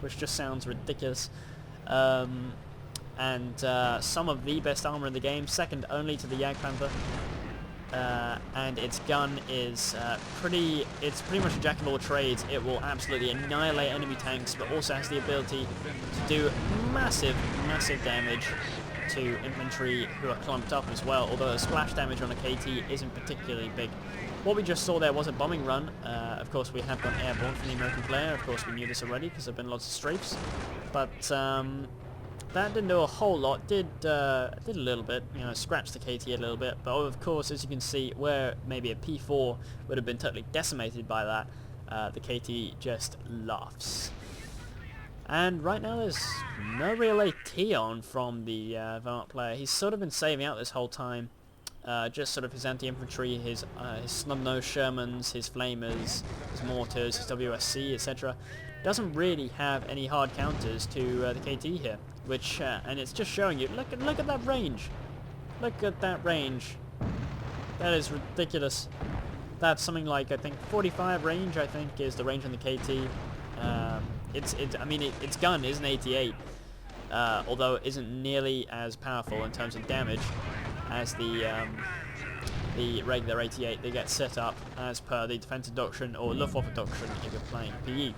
which just sounds ridiculous. And some of the best armor in the game, second only to the Jagdpanther. And its gun is it's pretty much a jack of all trades. It will absolutely annihilate enemy tanks, but also has the ability to do massive damage to infantry who are clumped up as well, although the splash damage on a KT isn't particularly big. What we just saw there was a bombing run. Of course, we have gone airborne from the American player. Of course, we knew this already because there have been lots of strafes. But that didn't do a whole lot. Did a little bit, you know, scratched the KT a little bit. But of course, as you can see, where maybe a P4 would have been totally decimated by that, the KT just laughs. And right now there's no real AT on from the Vermont player. He's sort of been saving out this whole time. Just sort of his anti-infantry, his snub-nosed Shermans, his flamers, his mortars, his WSC, etc. Doesn't really have any hard counters to the KT here, which and it's just showing you. Look at that range. Look at that range. That is ridiculous. That's something like, I think 45 range. I think is the range on the KT. Its gun is an 88, although it isn't nearly as powerful in terms of damage as the regular 88. They get set up as per the Defense Doctrine or Luftwaffe Doctrine if you're playing PE.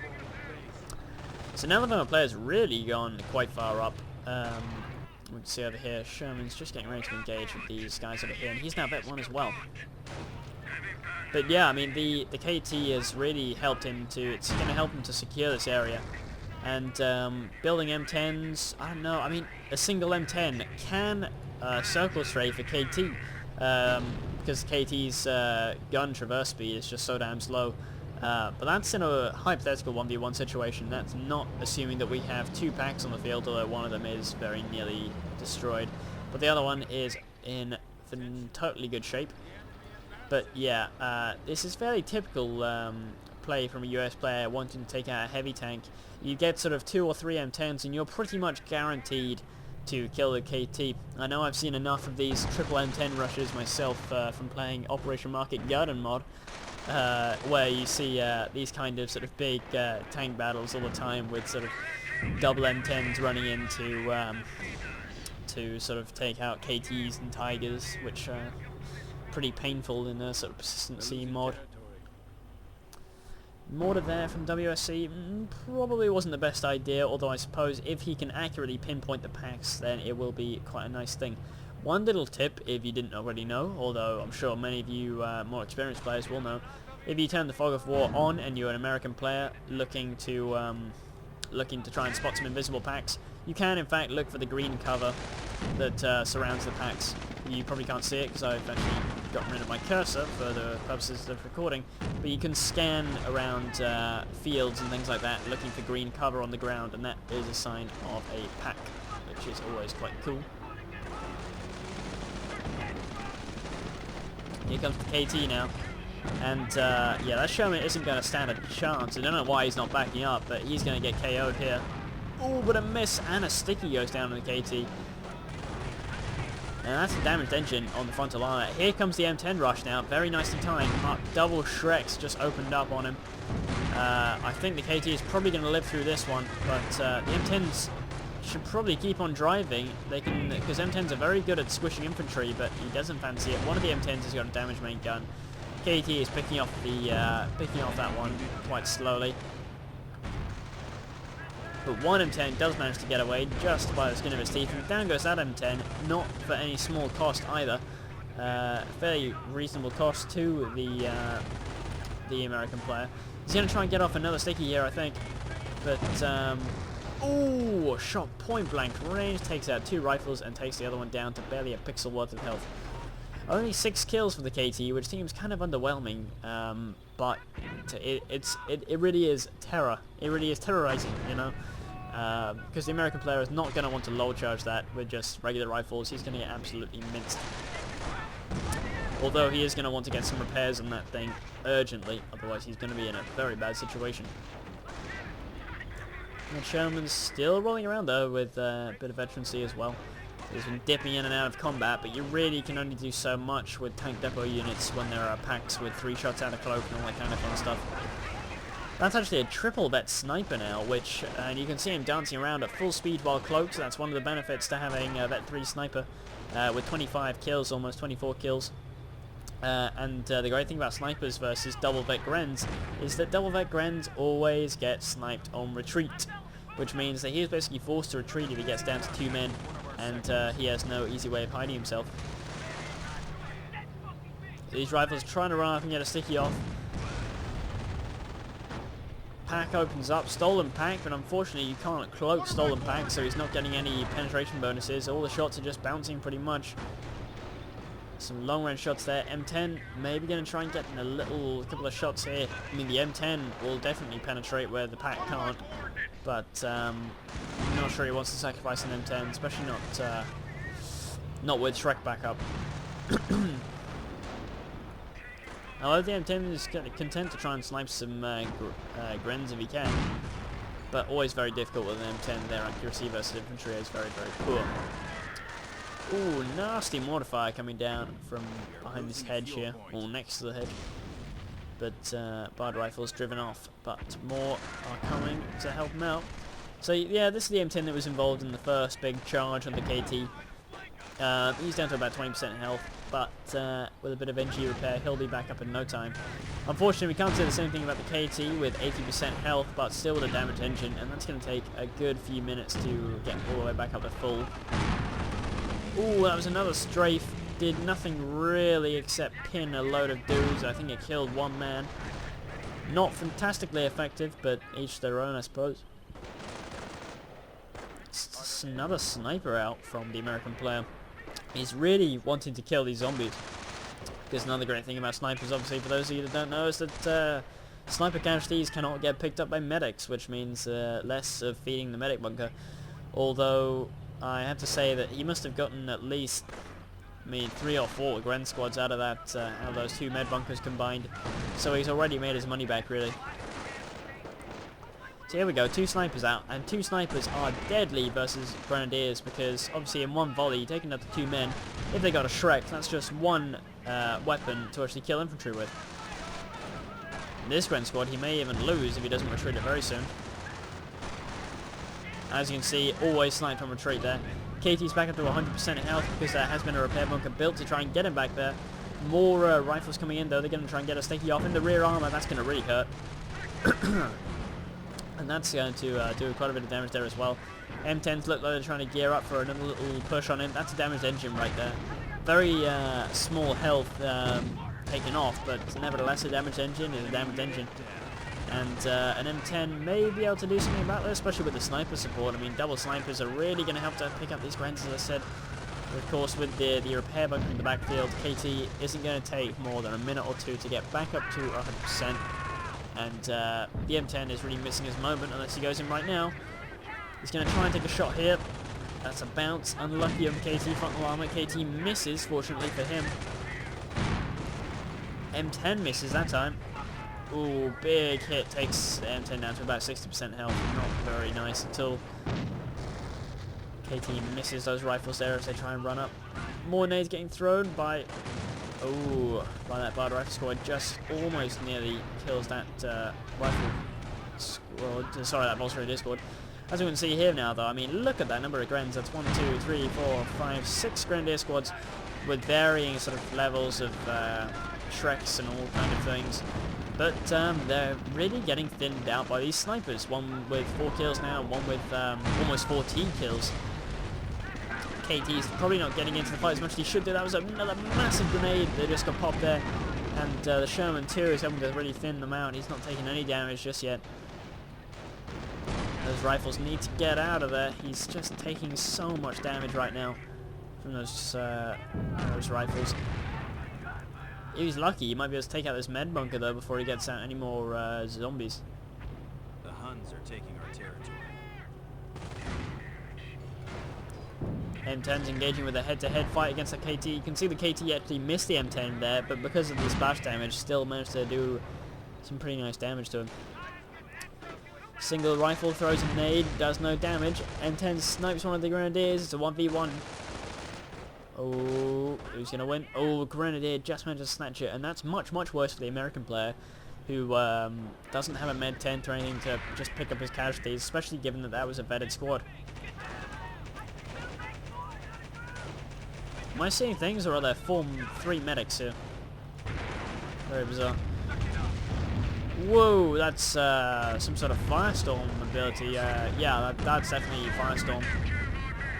So now the Vermont player's really gone quite far up. We can see over here, Sherman's just getting ready to engage with these guys over here, and he's now vet 1 as well. But yeah, I mean, the KT has really helped him to, it's going to help him to secure this area. And building M10s, I don't know, I mean, a single M10 can circle strafe a KT, because KT's gun traverse speed is just so damn slow. But that's in a hypothetical 1v1 situation. That's not assuming that we have 2 packs on the field, although one of them is very nearly destroyed. But the other one is in totally good shape. But yeah, this is fairly typical play from a US player wanting to take out a heavy tank. You get sort of 2 or 3 M10s and you're pretty much guaranteed to kill the KT. I know I've seen enough of these triple M10 rushes myself from playing Operation Market Garden mod, where you see these kind of sort of big tank battles all the time with sort of double M10s running in to sort of take out KTs and Tigers, which are pretty painful in a sort of persistency mod. Mortar there from WSC probably wasn't the best idea, although I suppose if he can accurately pinpoint the packs, then it will be quite a nice thing. One little tip, if you didn't already know, although I'm sure many of you more experienced players will know, if you turn the Fog of War on and you're an American player looking to try and spot some invisible packs, you can in fact look for the green cover that surrounds the packs. You probably can't see it because I've actually gotten rid of my cursor for the purposes of recording, but you can scan around fields and things like that looking for green cover on the ground, and that is a sign of a pack, which is always quite cool. Here comes the KT now, and yeah, that Sherman isn't going to stand a chance. I don't know why he's not backing up, but he's going to get KO'd here. Oh, but a miss, and a sticky goes down on the KT. And that's a damaged engine on the frontal armor. Here comes the M10 rush now, very nicely timed. Double Shreks just opened up on him. I think the KT is probably going to live through this one, but the M10s should probably keep on driving. They can, because M10s are very good at squishing infantry, but he doesn't fancy it. One of the M10s has got a damage main gun. KT is picking off that one quite slowly. But one M10 does manage to get away just by the skin of his teeth, and down goes that M10, not for any small cost either. Fairly reasonable cost to the American player. He's going to try and get off another sticky here, I think. But, ooh, shot point blank range, takes out 2 rifles and takes the other one down to barely a pixel worth of health. Only 6 kills for the KT, which seems kind of underwhelming, but it really is terror. It really is terrorizing, you know? Because the American player is not going to want to low charge that with just regular rifles. He's going to get absolutely minced. Although he is going to want to get some repairs on that thing urgently, otherwise he's going to be in a very bad situation. And Sherman's still rolling around though with a bit of veterancy as well. He's been dipping in and out of combat, but you really can only do so much with tank depot units when there are packs with 3 shots out of cloak and all that kind of fun stuff. That's actually a triple vet sniper now, which, and you can see him dancing around at full speed while cloaked. So that's one of the benefits to having a vet 3 sniper with 25 kills, almost 24 kills. And the great thing about snipers versus double vet Grens is that double vet Grens always get sniped on retreat, which means that he is basically forced to retreat if he gets down to 2 men, and he has no easy way of hiding himself. These rifles are trying to run up and get a sticky off. Pack opens up, stolen pack, but unfortunately you can't cloak stolen pack, so he's not getting any penetration bonuses. All the shots are just bouncing pretty much. Some long range shots there. M10 maybe going to try and get in a couple of shots here. I mean, the M10 will definitely penetrate where the pack can't, but I'm not sure he wants to sacrifice an M10, especially not with Shrek backup. Although the M10 is content to try and snipe some Grens if he can, but always very difficult with an M10. Their accuracy versus infantry is very, very poor. Ooh, nasty mortar fire coming down from behind this hedge here, or next to the hedge. But Bard rifle's driven off, but more are coming to help him out. So yeah, this is the M10 that was involved in the first big charge on the KT. He's down to about 20% health, but with a bit of NG repair, he'll be back up in no time. Unfortunately, we can't say the same thing about the KT with 80% health, but still with a damaged engine, and that's going to take a good few minutes to get all the way back up to full. Ooh, that was another strafe. Did nothing really except pin a load of dudes. I think it killed 1 man. Not fantastically effective, but each their own, I suppose. It's another sniper out from the American player. He's really wanting to kill these zombies. Because another great thing about snipers, obviously, for those of you that don't know, is that sniper casualties cannot get picked up by medics, which means less of feeding the medic bunker. Although I have to say that he must have gotten at least, 3 or 4 Gren squads out of that, out of those 2 med bunkers combined. So he's already made his money back, really. So here we go, 2 snipers out, and 2 snipers are deadly versus grenadiers because obviously in one volley, taking up to 2 men, if they got a Shrek, that's just 1 weapon to actually kill infantry with. In this Gren squad, he may even lose if he doesn't retreat it very soon. As you can see, always sniped on retreat there. KT's back up to 100% health because there has been a repair bunker built to try and get him back there. More rifles coming in though, they're going to try and get a sticky off in the rear armor, that's going to really hurt. And that's going to do quite a bit of damage there as well. M10s look like they're trying to gear up for another little push on him. That's a damaged engine right there. Very small health taken off, but nevertheless a damaged engine is a damaged engine. And an M10 may be able to do something about this, especially with the sniper support. I mean, double snipers are really going to help to pick up these Grens, as I said. But of course, with the repair bunker in the backfield, KT isn't going to take more than a minute or 2 to get back up to 100%. And the M10 is really missing his moment unless he goes in right now. He's going to try and take a shot here. That's a bounce. Unlucky on KT frontal armor. KT misses, fortunately for him. M10 misses that time. Ooh, big hit. Takes the M10 down to about 60% health. Not very nice at all. KT misses those rifles there as they try and run up. More nades getting thrown by that Bard rifle squad. Just almost nearly kills that rifle squad. Sorry, that Volkswagen squad. As we can see here now, though, I mean, look at that number of Grens. That's 1, 2, 3, 4, 5, 6 Grenadier squads with varying sort of levels of Shreks and all kind of things. But they're really getting thinned out by these snipers. One with 4 kills now, one with almost 14 kills. KT's probably not getting into the fight as much as he should do. That was another massive grenade that just got popped there. And the Sherman too is helping to really thin them out. He's not taking any damage just yet. Those rifles need to get out of there. He's just taking so much damage right now from those rifles. If he's lucky, he might be able to take out this med bunker though before he gets out any more zombies. The Huns are taking our territory. M10's engaging with a head-to-head fight against the KT. You can see the KT actually missed the M10 there, but because of the splash damage, still managed to do some pretty nice damage to him. Single rifle throws a nade, does no damage. M10 snipes one of the Grenadiers. It's a 1v1. Oh, who's going to win? Oh, Grenadier just managed to snatch it, and that's much, much worse for the American player. who doesn't have a med tent or anything to just pick up his casualties, especially given that that was a vetted squad. Am I seeing things, or are there 3 medics here? Very bizarre. Whoa, that's some sort of firestorm ability. Yeah, that's definitely firestorm.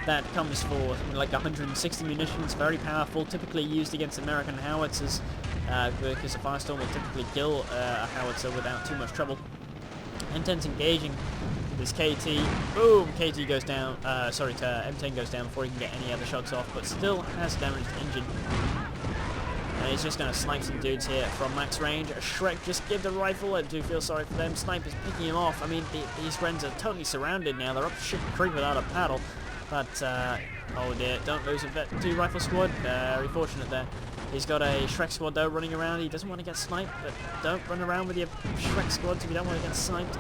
That comes for like 160 munitions, very powerful, typically used against American howitzers, because a firestorm will typically kill a howitzer without too much trouble. M10's engaging this KT. Boom! KT goes down, sorry, M10 goes down before he can get any other shots off, but still has a damaged engine. And he's just going to snipe some dudes here from max range. Shrek just give the rifle. I do feel sorry for them. Sniper's picking him off. I mean, these friends are totally surrounded now. They're up ship creek without a paddle. But, oh dear, don't lose a Vet 2 rifle squad. Very fortunate there. He's got a Shrek squad though running around. He doesn't want to get sniped, but don't run around with your Shrek squads if you don't want to get sniped.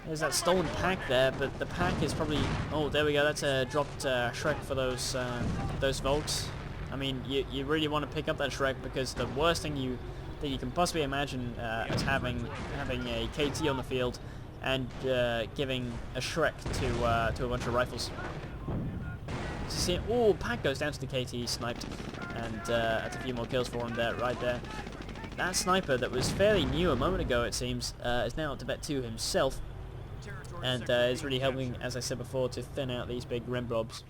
There's that stolen pack there, but the pack is probably... Oh, there we go. That's a dropped Shrek for those Volks. I mean, you really want to pick up that Shrek, because the worst thing that you can possibly imagine is having a KT on the field and giving a Shrek to a bunch of rifles. So see, oh, pack goes down to the KT, sniped, and that's a few more kills for him there, right there. That sniper that was fairly new a moment ago, it seems, is now up to Vet 2 himself, and is really helping, as I said before, to thin out these big Gren blobs.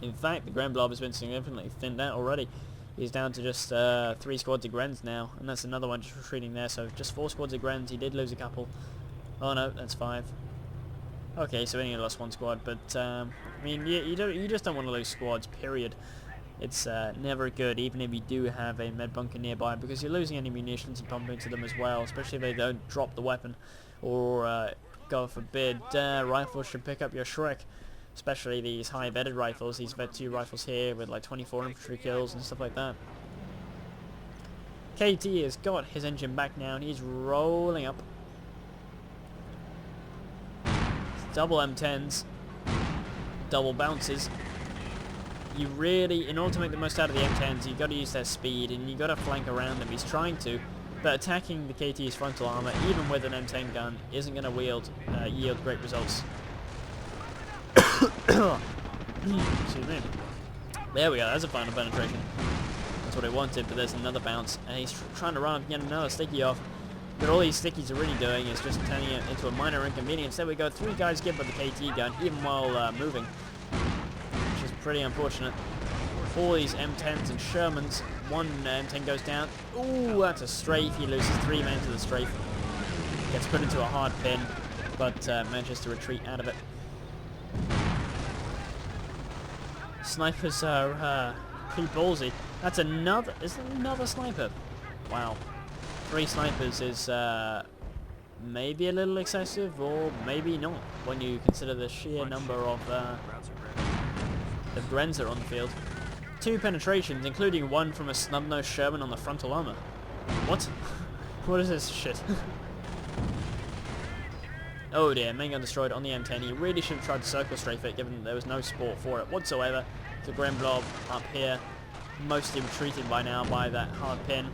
In fact, the Gren blob has been significantly thinned out already. He's down to just 3 squads of Grens now, and that's another one just retreating there, so just 4 squads of Grens. He did lose a couple. Oh no, that's 5. Okay, so he only lost 1 squad, but I mean, you just don't want to lose squads, period. It's never good, even if you do have a med bunker nearby, because you're losing any munitions and pump into them as well, especially if they don't drop the weapon, or God forbid, rifles should pick up your Shrek. Especially these high vetted rifles, these Vet 2 rifles here with like 24 infantry kills and stuff like that. KT has got his engine back now and he's rolling up. Double M10s, double bounces. You really, in order to make the most out of the M10s, you've got to use their speed and you've got to flank around them. He's trying to, but attacking the KT's frontal armor, even with an M10 gun, isn't going to yield great results. Excuse me. There we go, that's a final penetration. That's what I wanted, but there's another bounce, and he's trying to run up and get another sticky off. But all these stickies are really doing is just turning it into a minor inconvenience. There we go, 3 guys give by the KT gun, even while moving, which is pretty unfortunate. All these M10s and Shermans, 1 M10 goes down. Ooh, that's a strafe. He loses 3 men to the strafe. Gets put into a hard pin, but manages to retreat out of it. Snipers are pretty ballsy. That's another... Is there another sniper? Wow. 3 snipers is maybe a little excessive, or maybe not, when you consider the sheer number of Grens that are on the field. 2 penetrations, including 1 from a snub-nosed Sherman on the frontal armor. What? What is this shit? Oh dear, main gun destroyed on the M10. He really should have tried to circle strafe it, given that there was no support for it whatsoever. The Gren blob up here, mostly retreated by now by that hard pin.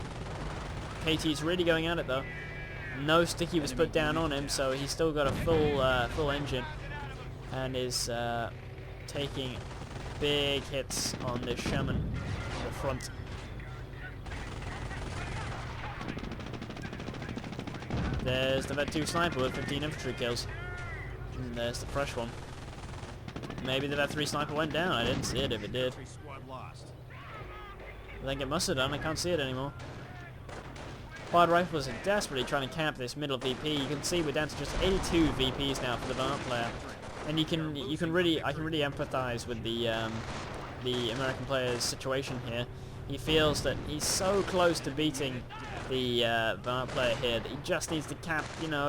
KT's really going at it though. No sticky was put down on him, so he's still got a full engine, and is taking big hits on this Sherman in the front. There's the Vet 2 sniper with 15 infantry kills. And there's the fresh one. Maybe the Vet 3 sniper went down. I didn't see it if it did. I think it must have done. I can't see it anymore. Quad rifles are desperately trying to camp this middle VP. You can see we're down to just 82 VPs now for the Vermont player. And I can really empathize with the American player's situation here. He feels that he's so close to beating the Vermont player here that he just needs to cap, you know,